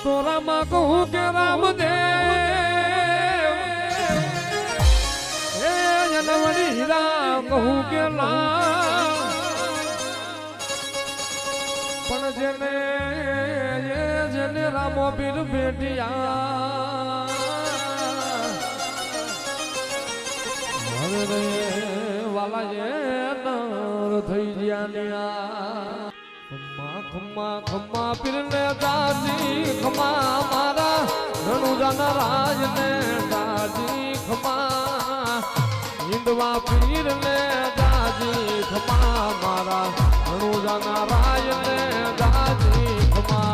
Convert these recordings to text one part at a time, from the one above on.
તો રામા કહું કે રામદેવ હે જનવડી રામ કહું કે રામ પણ જેને રામો પીર બેટિયા હવે વાલા એ નર થઈ ગયા ખમ્મા ખમ્મા પીરને દાદી ખમ્મા મારા રણુજાના રાજને દાદી ખમ્મા હિંદવા પીરને દાદી ખમ્મા મારા રણુજાના રાજને દાદી ખમ્મા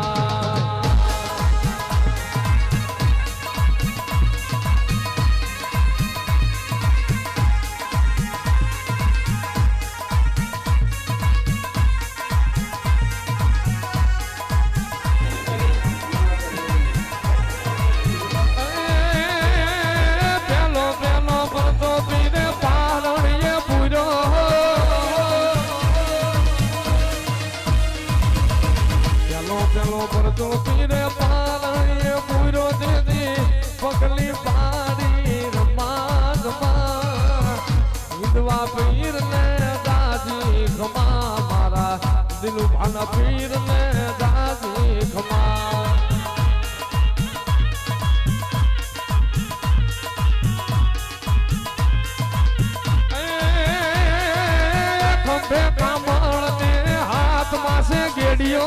પરતો પીરે પાલણીએ પૂરો દીદી પગલી પાડી રમા રમા હિંદવા પીર ને દાદી ખમા મારા દિલુ ભાના પીર ને દાદી ખમા ખંભે કામળ ને હાથમાં છે ગેડીઓ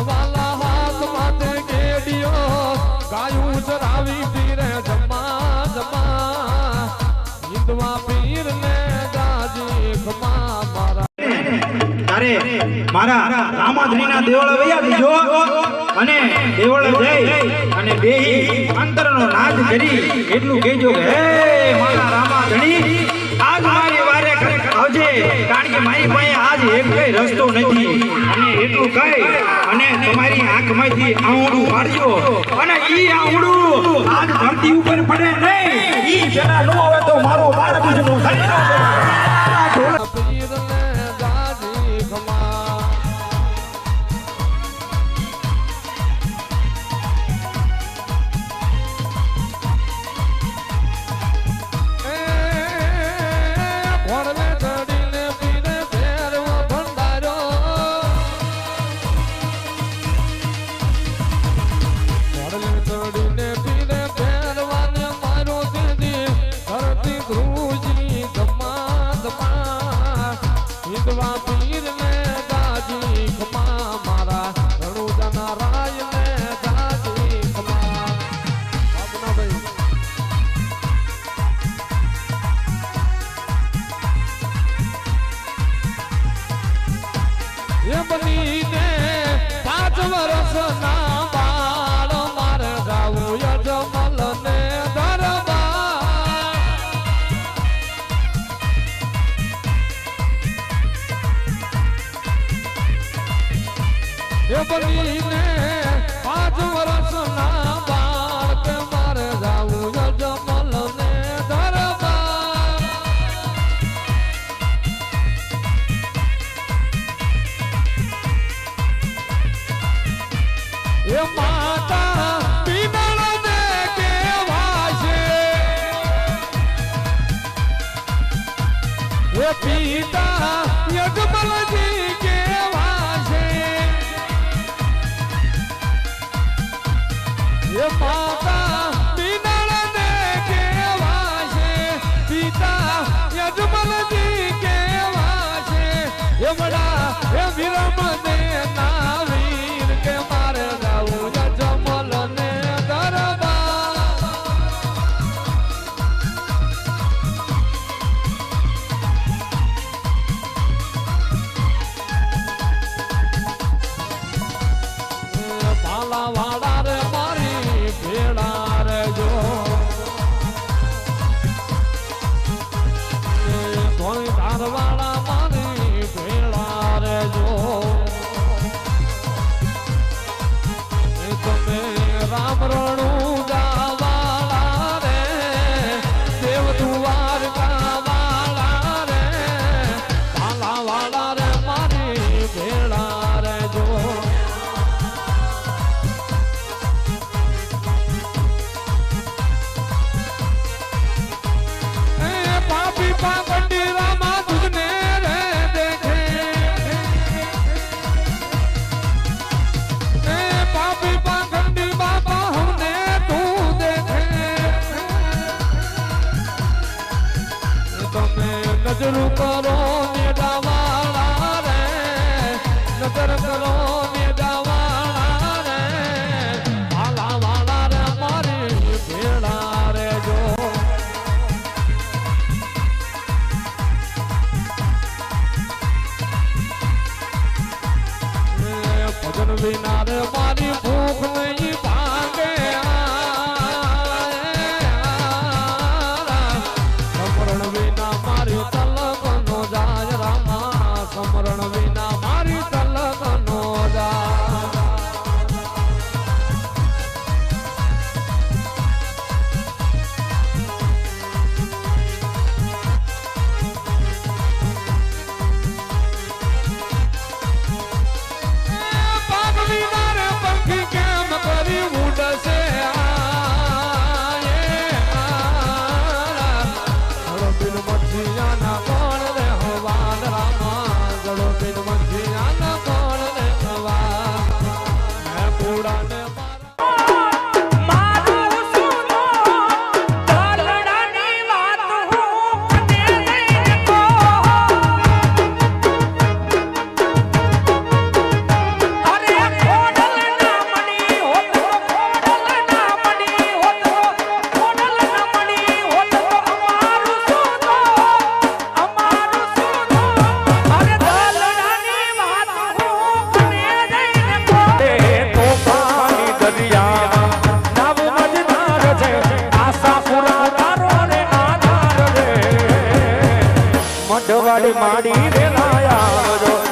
વાલા હાથ માથે ગેડીઓ ગાયું ચરાવી પીરે જમા જમા હિંદવા પીર ને દાદી ખમા મારા તારે મારા રામાધણીના દેવળ વયા દીજો અને દેવળ જઈ અને બેહી અંતરનો નાદ કરી એટલું કહેજો કે હે મારા રામાધણી આજ મારી વારે આવજે કારણ કે મારી પાસે આજ એક કઈ રસ્તો નથી અને એટલું કહી અને તમારી આંખમાંથી આંગળું પાડજો અને ઈ આંગળું આજ ધરતી ઉપર પડે નહીં ઈ જરા નો આવે તો મારો બાર બીજનો થઈ પીર ને દાદી ખમા હિંદવા પીર ને દાદી ખમા મારા રણુજાના રાજ ને દાદી ખમા આપના ભાઈ એ બનીને 5 વર્ષ ના બાળ મારે ગાવું યજમલ ને બનીને 5 વર્ષ ના બાળ કે મારે જાવું યજમલ ને દરબાર એ માતા પીનળ ને કેવા છે એ પિતા યજમલજી કેવા છે એ માતા પીનળ ને કેવા છે પિતા યજમલજી કેવા છે એમડા એ વિરમ ને ના વીર કે મારે ગાવું યજમલ ને દરબાર ભજન વિના રે મારી ભૂખ નહીં ભાંગે સમરણ વિના મારી તલક નો જાય રામા સમરણ વિના મારી તલક નો જાય મઢવાડી માડી રે લાયા